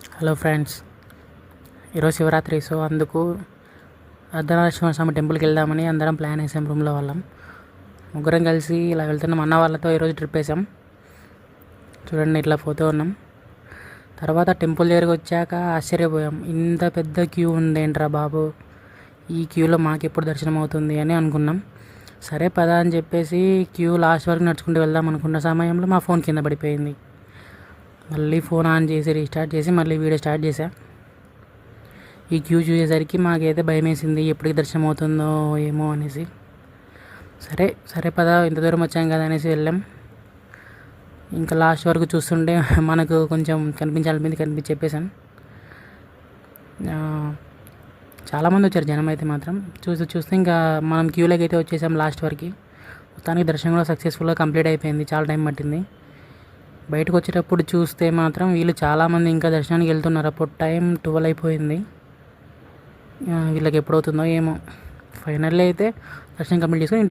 Hello friends, ఈరోజు Shivaratri. So అందుకు అర్ధనారీశ్వర స్వామి టెంపుల్కి వెళ్దామని అందరం ప్లాన్ వేసాం. రూమ్లో వాళ్ళం ముగ్గురం కలిసి ఇలా వెళ్తున్నాం. అన్న వాళ్ళతో ఈరోజు ట్రిప్ వేసాం. చూడండి, ఇట్లా పోతూ ఉన్నాం. తర్వాత టెంపుల్ దగ్గరికి వచ్చాక ఆశ్చర్యపోయాం. ఇంత పెద్ద క్యూ ఉందేంట్రా బాబు, ఈ క్యూలో మాకు ఎప్పుడు దర్శనం అవుతుంది అని అనుకున్నాం. సరే పదా అని చెప్పేసి క్యూ లాస్ట్ వరకు నడుచుకుంటూ వెళ్దాం అనుకున్న సమయంలో మా ఫోన్ కింద పడిపోయింది. మళ్ళీ ఫోన్ ఆన్ చేసి రీస్టార్ట్ చేసి మళ్ళీ వీడియో స్టార్ట్ చేశా. ఈ క్యూ చూసేసరికి మాకైతే భయం వేసింది, ఎప్పటికి దర్శనం అవుతుందో ఏమో అనేసి. సరే సరే పదా, ఇంత దూరం వచ్చాం కదా అనేసి వెళ్ళాం. ఇంకా లాస్ట్ వరకు చూస్తుంటే మనకు కొంచెం కనిపించి చెప్పేశాను. చాలామంది వచ్చారు జనం అయితే మాత్రం. చూస్తే ఇంకా మనం క్యూలోకి అయితే వచ్చేసాం లాస్ట్ వరకు. మొత్తానికి దర్శనం కూడా సక్సెస్ఫుల్గా కంప్లీట్ అయిపోయింది. చాలా టైం పట్టింది. బయటకు వచ్చేటప్పుడు చూస్తే మాత్రం వీళ్ళు చాలామంది ఇంకా దర్శనానికి వెళ్తున్నారు. అప్పుడు టైం 12 అయిపోయింది. వీళ్ళకి ఎప్పుడవుతుందో ఏమో. ఫైనల్లీ అయితే దర్శనం కంప్లీట్ చేసుకొని